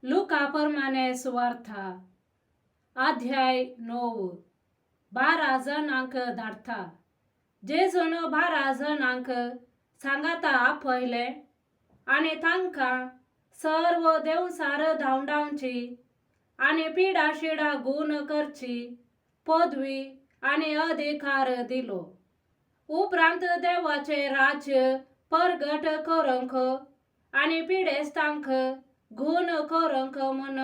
लुकाप्रमाणे सुवार्था अध्याय 9 12 जणांक धाडता. जेजून 12 जणांक सांगाता आपयले आणि तांकां सर्व देवसार धांवडावची आणि पिडा शिडा गुण करची पदवी आणि अधिकार दिलो. उपरांत देवाचे राज्य परगट करूंक आणि पिडेस्तांक गुण करूंक म्हूण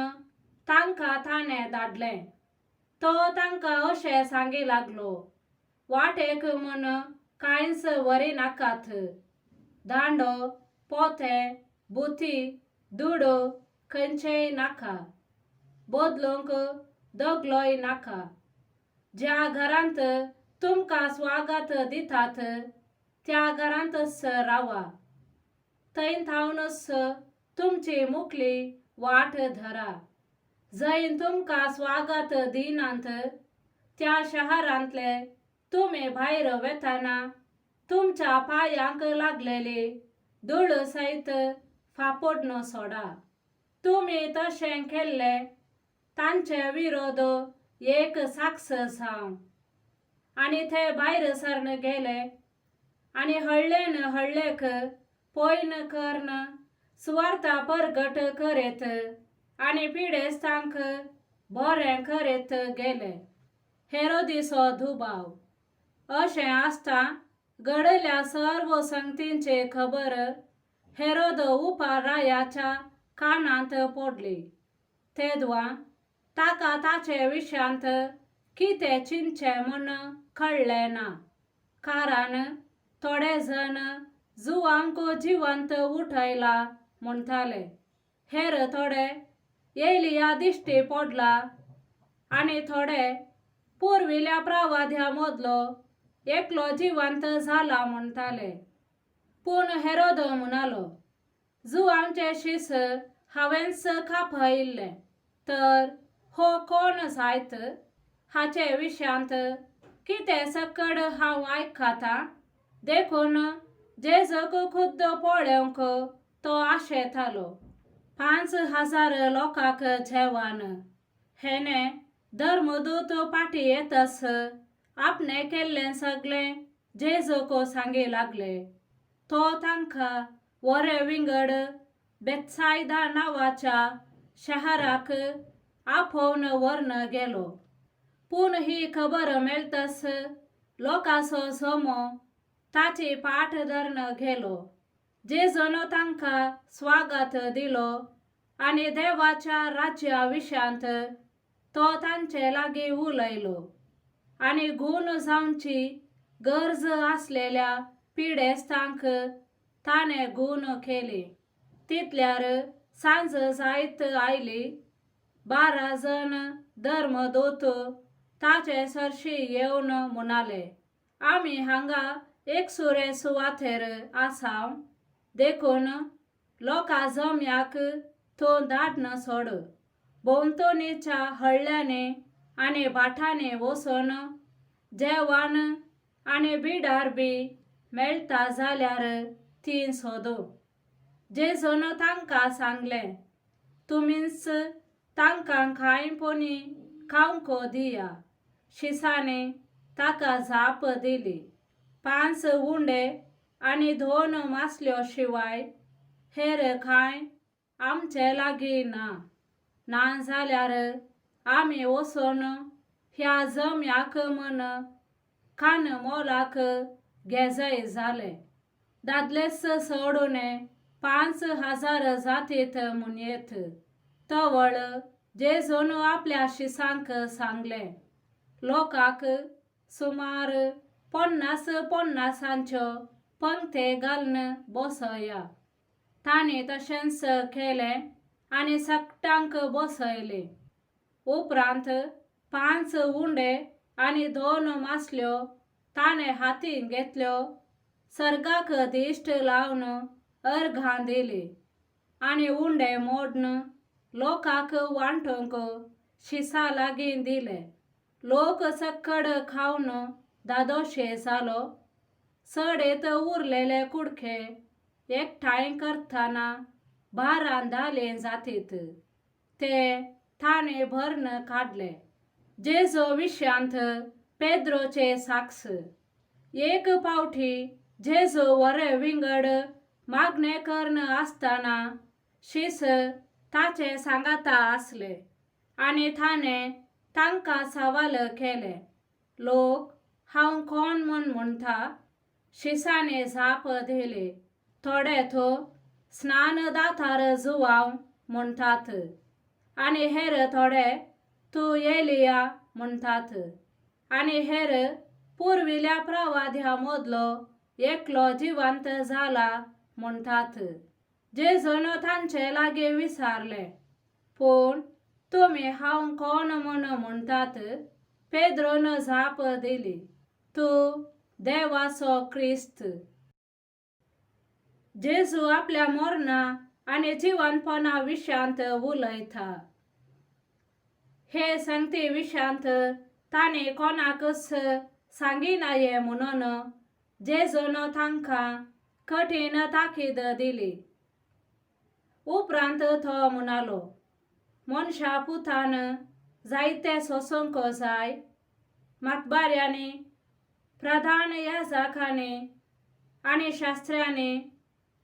तांकां ताणें धाडले. तो तांकां अशें सांगी लागलो, वाटेक म्हूण कांयच व्हरी नाकात. दांडो, पोतें, बुती, दुडो खंयचेय नाका. बदलूंक दगलोय नाका. ज्या घरांत तुमकां स्वागत दितात त्या घरांतच रावा. थंय थावनच तुमची मुखली वाट धरा. जंय तुमकां स्वागत दिनात त्या शहरांतले तुमी भायर वेताना तुमच्या पांयांक लागलेली धूळ सयत फापोडन सोडा. तुमी तशें केल्ले तांचे विरोध एक साक्ष जावं. आणि ते भायर सरून गेले आणि हळ्ळेन हळ्ळेक पयन करून सुवार्ता परगट करीत आणि पिडेस्तांक बरें करीत गेले. हेरोदीचो दुबाव अशें आसता घडयल्या सर्व संगतींची खबर हेरोद उपारायाच्या कानांत पडली. तेदवा ताका ताचे विशयांत कितें चिंतचें म्हूण कळ्ळें ना. कारण थोडे जण जुवांक जिवंत उठयला म्हणटाले, हेर थोडे एलिया दिश्टी पडला आणि थोडे पुर्विल्या प्रवाद्या मदलो एकलो जिवंत जाला म्हणटाले. पूण हेरोद म्हणालो, जुवांचे शीस हांवेंच खापयल्ले, तर हो कोण जायत हाचे विशयांत कितें सकड हांव आयकता. देखून जेजूक खुद्द पळोवंक तो आशेतालो. 5,000 लोकांक जेवण. हेने धर्मदूत फाटी येतस आपणे केल्लें सगळें जेजूक सांगी लागले. तो तांकां वरे विंगड बेत्सायदा नांवाच्या शहराक आपोवन व्हरून गेलो. पूण ही खबर मेळटस लोकांचो समूह ताची फाट धरून गेलो. जेजून तांकां स्वागत दिलो आणि देवाच्या राज्या विशयांत तो तांचे लागीं उलयलो. आणि गुण जावची गरज आसलेल्या पिडेस्तांक ताणें गुण केली. तितल्यार सांज जायत आयली. 12 जण धर्मदूत ताचे सरशी येवन म्हणाले, आमी हांगा एकसुरे सुवातेर आसाव. देखून लोकां जम्याक तूं धाडन सोड. भोंवतणीच्या हळ्ळ्यांनी आणि भाटांनी वचून जेवण आणि बिडार बी मेळटा जाल्यार ती सोद. जेजून तांकां सांगलें, तुमीच तांकां खायपणी खावंक दिया. शिसांनी ताका जाप दिली. 5 उंडे आणि 2 मासल्यो शिवाय हेर कांय आमचे लागीं ना. ना जाल्यार आमी वचून ह्या जम्याक म्हूण खाण मोलाक घेजय जाले. दादलेच सोडून 5,000 जातीत म्हूण येत. तवळ जेजून आपल्या शिसांक सांगलें, लोकांक सुमार 50-50च्यो पंक्ती घालून बसया. तांणी तशेंच केलें आणि सकटांक बसयले. उपरांत 5 उंडे आणि 2 मासल्यो ताणें हातीन घेतल्यो, सर्गाक दिश्ट लावन अर्घां दिली आणि उंडे मोडून लोकांक वांटूंक शिसा लागीं दिले. लोक सकड खावन दादोशे जालो. सडेत उरलेले कुडके एकठांय करतना 12 जालीं जातीत. ते थाने भरण काढले. जेजो विश्रांत पेद्रोचे साक्ष. एक पावठी जेजो वरे विंगड मागणे कर्ण असताना शिस ताचे सांगाता असले आणि थाने तांका सवाल केले. लोक हांव कोण म्हूण म्हणता? शिसाने झाप दिले. थोडे तो स्नानदातार जुवांव म्हणतात आणि हेर थोडे तू एलिया म्हणतात आणि हेर पूर्विल्या प्रवाद्या मधलो एकलो जिवंत झाला म्हणतात. जेजून तांचे लागे विचारले, पण तुम्ही हांव कोण म्हूण म्हणतात? पेद्रोन झाप दिली, तू देवाचो ख्रिस्त. जेजू आपल्या मरणा आणि जिवंतपणा विशांत उलयता. हे सांगते विशांत ताने कोणाकच सांगिनाये म्हणून जेजून तांका कठीण ताकीद दिली. उपरांत तो म्हणालो, मनशा पुतान जायते सोसूंक जाय. मातबाऱ्यांनी, प्रधान याजकांनी आणि शास्त्र्यांनी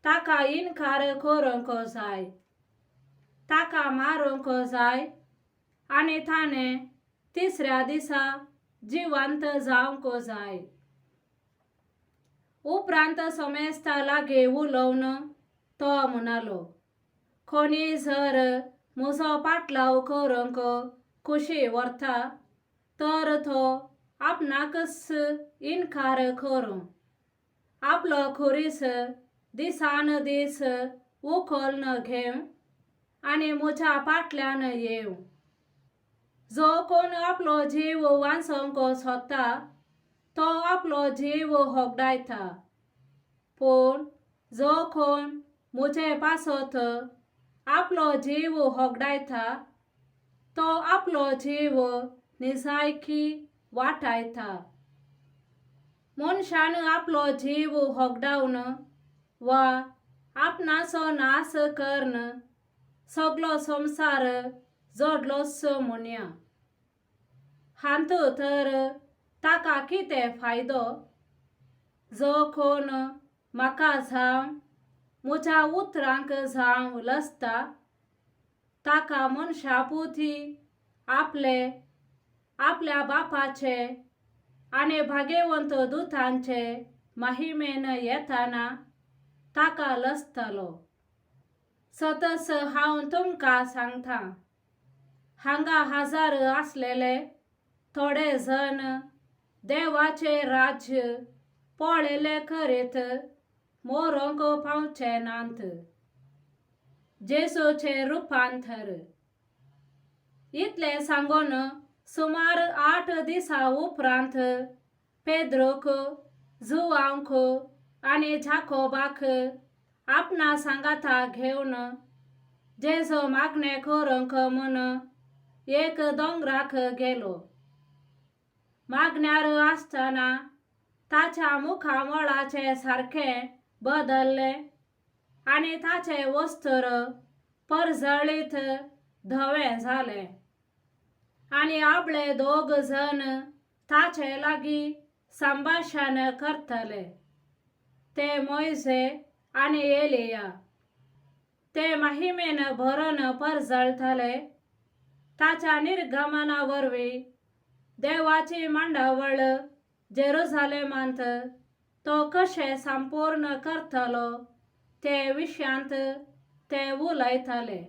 ताका इन्कार करूंक जाय, ताका मारूंक जाय आणि ताणे तिसऱ्या दिसा जिवंत जावंक जाय. उपरांत समेस्ता लागे उलोवन तो म्हणालो, कोणी जर म्हजो पाटलाव करूंक कुशी व्हरता तर तो आपणाकच इन्कार करूं, आपलो खुरीस दिसान दीस उखलून घेवं आणि म्हज्या फाटल्यान येवं. जो कोण आपलो जीव वाचोवंक सोदता तो आपलो जीव होगडायता, पण जो कोण म्हजे पासत आपलो जीव होगडायता तो आपलो जीव निजायकी वाटायता. मनशान आपलो जीव होगडावन वा आपणाचो नाश करून सगलो संसार जोडलोच म्हणया. हांतू तर ताका कितें फायदो? जो कोण म्हाका जावं म्हज्या उतरांक जावं लसता ताका मनशापुती आपल्या बापाचे आणि भाग्यवंत दूतांचे महिमेन येताना ताका लसतलो. सतस हांव तुमकां सांगता, हांगा हजर आसलेले थोडे जण देवाचे राज्य पळयले करीत मरूंक पावचे नात. जेजूचे रुपांतर. इतले सांगून सुमार 8 दिसा उपरांत पेद्रोक, जुवांक आणि जाकोबाक आपणा सांगाता घेवन जेजू मागणे करूंक म्हूण एक दोंगराक गेलो. मागण्यार आसतना ताच्या मुखामळाचे सारखे बदलले आणि ताचे वस्त्र परजळीत धवे झाले आणि आपले 2 जण ताचे लागी संभाषण करतले, ते मोइसे आणि एलिया. ते महिमेन भरून परजळतले. ताच्या निर्गमना वरवीं देवाची मांडावळ जेरुसालेमांत तो कशे संपूर्ण करतलो ते विशांत ते उलयतले.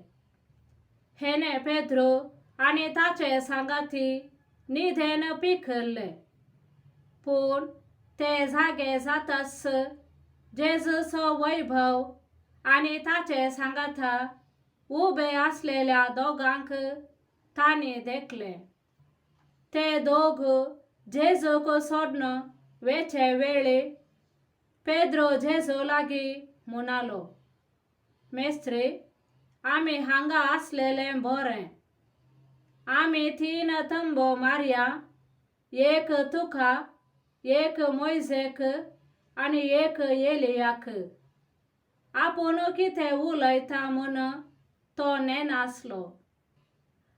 हेने पेद्रो आणि ताचे सांगाती निधेन पिकल्ले. पूण ते जागे जाताच जेजूचो वैभव आणि ताचे सांगाता उबे असलेल्या दोगांक तांणी देखले. ते दोग जेजूक सोडून वेचे वेळी पेद्रो जेजू लागी म्हणालो, मेस्त्री, आमी हांगा आसलेले बरें. आमी 3 तंबो मारया, एक तुका, एक मोइसेक आणि एक एलियाक. आपूण कितें उलयता म्हूण तो नेनासलो.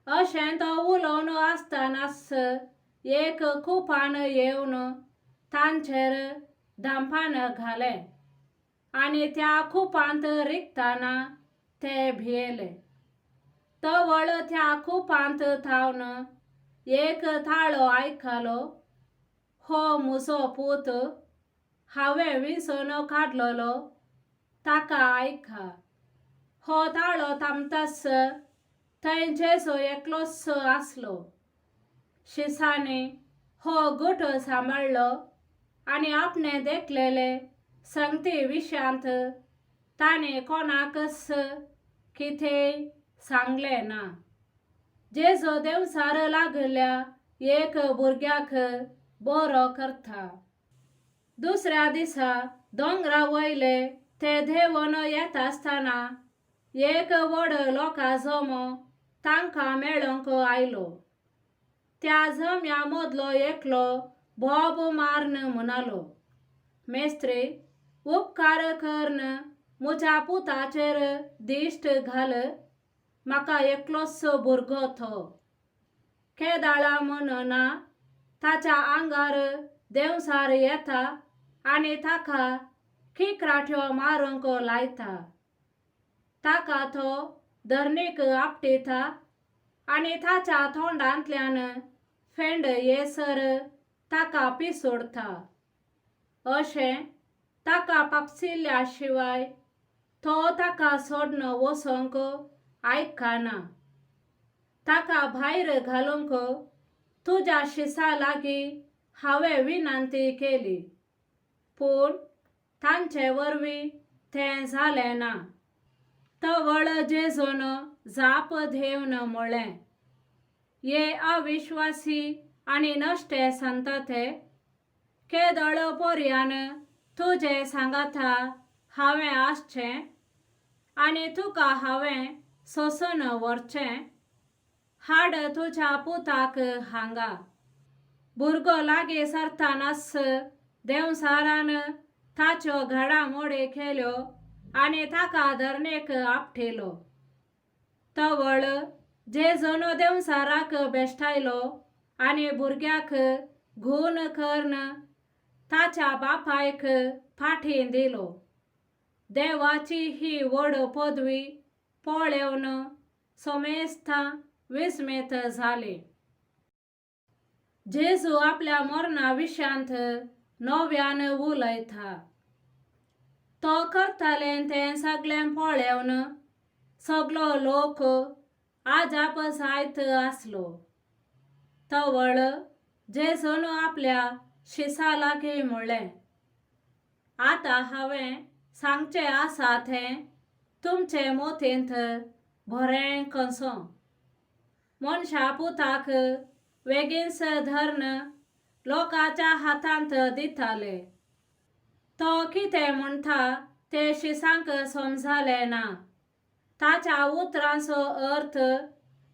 अशें तो उलोवन आसतनाच एक खुपान येवन तांचेर धांपान घालें आनी त्या खुपांत रिगताना ते भियेले. तवळ त्या खुपांत थावन एक थाळो आयकलो, हो म्हजो पूत, हांवें विंचून काडलोलो, ताका आयका. हो थाळो थांबताच थंय जेजू एकलोच आसलो. शिसांनी हो गुट सांबाळलो आनी आपणे देखलेले संगती विशयांत ताणें कोणाकच कितेंय सांगलें ना. जेजू देवसार लागल्या एक भुरग्याक बरो करता. दुसऱ्या दिसा दोंगरा वयले ते देंवन येता आसतना एक व्हड लोकां जमो तांकां मेळोंक आयलो. त्या जम्या मदलो एकलो बोब मारून म्हणालो, मेस्त्री, उपकार करून म्हज्या पुताचेर दिश्ट घाल. म्हाका एकलोच भुरगो तो. केदाळा म्हणना ताच्या आंगार देवसार येता आनी ताका किकराट्यो मारूंक लायता. ताका तो धरणीक आपटिता आनी ताच्या तोंडांतल्यान फेंड येसर ताका पिसोडता. अशें ताका पापसिल्ल्या शिवाय तो ताका सोडून वचोंक आयकना. ताका भायर घालूंक तुज्या शिसा लागीं हांवें विनंती केली, पूण तांचे वरवीं तें जालें ना. तवळ जेजून जाप दिवन म्हणलें, ये अविश्वासी आनी नश्टे संतते, केदळ पर्यान तुजे सांगाता हांवें आसचें आनी तुका हांवें सोंसून व्हरचें. हाड तुज्या पुताक हांगा. भुरगो लागीं सरतनाच देवसारान ताच्यो घडामोडी केल्यो आनी ताका धरणेक आपटिलो. तवळ जेजून देवसाराक बेश्टायलो आनी भुरग्याक घुवन करून ताच्या बापायक फाटीं दिलो. देवाची ही व्हड पदवी पळोवन सोमेस्तां विस्मीत जालीं. जेजू आपल्या मरणा विशयांत नव्यान उलयता. तो करतालें तें सगळें पळोवन सगळो लोक आजाप जायत आसलो. तवळ जेजून आपल्या शिसा लागीं म्हणलें, आतां हांवें सांगचें आसा तें तुमचे मोतींत बरें कसो. मनशा पुताक बेगीनच धरून लोकांच्या हातांत दिताले. तो कितें म्हणटा तें शिसांक समजलें ना. ताच्या उतरांचो अर्थ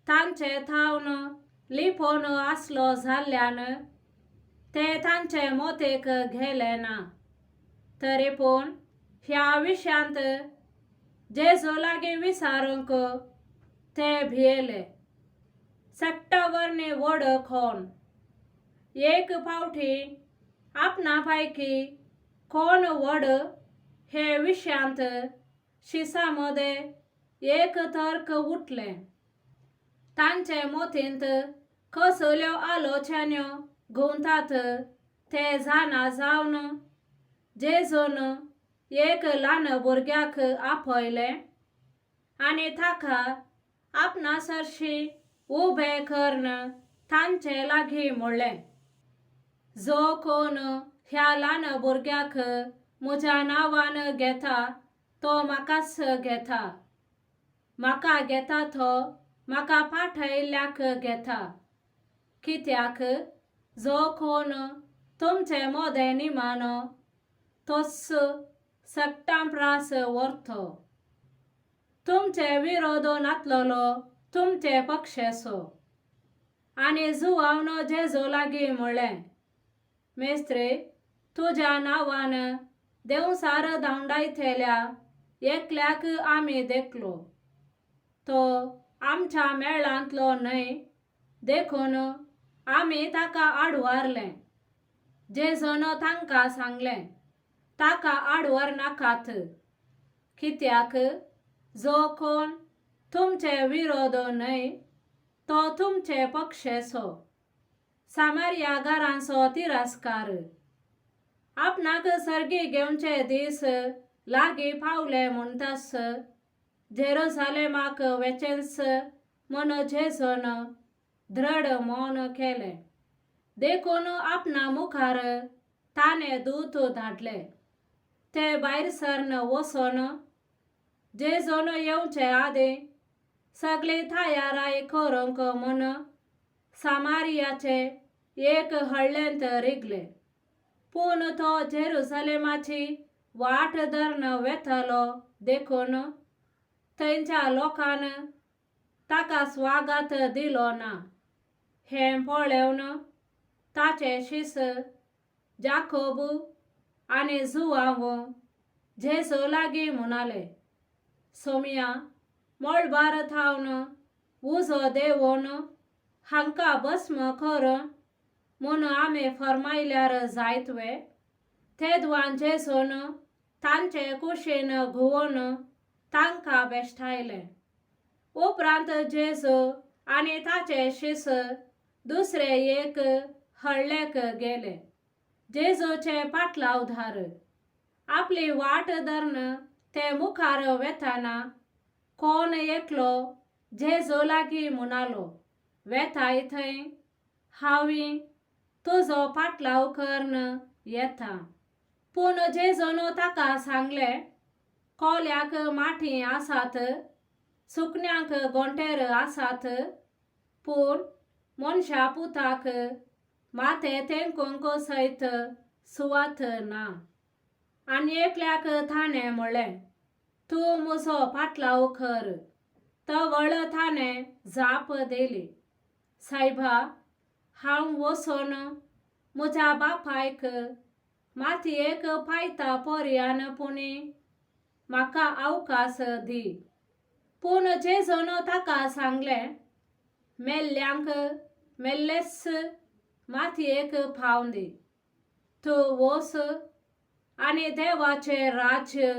तांचे थावन लिपोवन आसलो जाल्ल्यान ते तांचे मोतीक गेले ना. तरी पूण ह्या विशयांत जेजू लागीं विचारूंक ते भियेले. सक्टावरणी व्हड कोण. एक फावटी आपणा पैकी कोण व्हड हे विशयांत शिसा मदें एक तर्क उठलें. तांचे मोतींत कसल्यो आलोचन्यो घुंवतात ते जाणा जावन जेजून एक ल्हान भुरग्याक आपयलें आनी ताका आपणा सरशी उबें करून तांचे लागीं म्हणलें, जो कोण ह्या ल्हान भुरग्याक म्हज्या नांवान घेता तो म्हाकाच घेता. म्हाका घेता तो म्हाका पाठयल्ल्याक घेता. कित्याक जो कोण तुमचे मोदें निमानो तोच सक्टां प्रास व्हरतो. तुमचे विरोधनांतलो तुमचे पक्षेचो. आनी जुवावन जेजू लागीं म्हणलें, मेस्त्री, तुज्या नांवान देवसार धांवडायतेल्या एकल्याक आमी देखलो. तो आमच्या मेळांतलो न्हय देखून आमी ताका आडवारले. जेजून तांकां सांगलें, ताका आडवर नाकात, कित्याक जो कोण तुमचे विरोध न्हय तो तुमचे पक्षेचो. सामारिया घरांचो तिरस्कार. आपणाक सर्गी घेवचे दीस लागीं पावले म्हणटस जेरुसलेमाक वचेंस म्हूण जेजून दृढ मौन केलें. देखून आपणा मुखार ताणें दूत धाडले. ते भायर सरन वचून जेजून येवचे आदीं सगळी तयाराय करूंक म्हूण सामारियाचे एक हळ्ळेंत रिगले. पूण तो जेरुसलेमाची वाट धरून वेतलो देखून थंयच्या लोकांन ताका स्वागत दिलो ना. हें पळोवन ताचे शिश जाकोब आनी जुआंव जेजू लागीं म्हणाले, सोम्या, मळबार थावन उजो देंवोवन हांकां भस्म कर म्हूण आमी फर्मायल्यार जायतवे. तेदवान जेजून तांचे कुशीन घुंवून तांकां बेश्टायलें. उपरांत जेजू आनी ताचे शिश दुसरे एक हळ्ळेक गेले. जेजूचे फाटलावधार. आपली वाट धरून ते मुखार वेताना कोण एकलो जेजू लागीं म्हणालो, वेताय थंय, हांव तुजो फाटलाव करून येता. पूण जेजून ताका सांगलें, कोल्याक माठी आसात, सुकण्यांक गोंटेर आसात, पूण मनशा पुताक माथे तेंकूंक सयत सुवात ना. आनी एकल्याक ताणें म्हणलें, तूं म्हजो फाटलाव कर. तवळ ताणें जाप दिली, सायबा, हांव वचून म्हज्या बापायक मातयेक पायता पर्यान पुणी म्हाका अवकाश दी. पूण जेजून ताका सांगलें, मेल्ल्यांक मेल्लेस मातयेक पावूं दी. तूं वच आनी देवाचें राज्य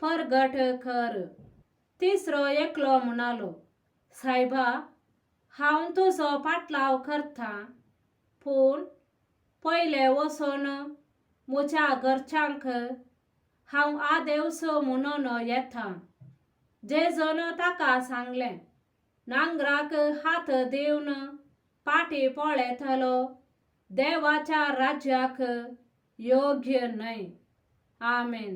परगट कर. तिसरो एकलो म्हणालो, सायबा, हांव तुजो फाटलाव करतां, पूण पयलें वचून म्हज्या घरच्यांक हांव आदेवस म्हणून येतां. जेजून ताका सांगलें, नांगराक हात दिवन फाटीं पळयतलो देवाच्या राज्याक योग्य न्हय. आमेन.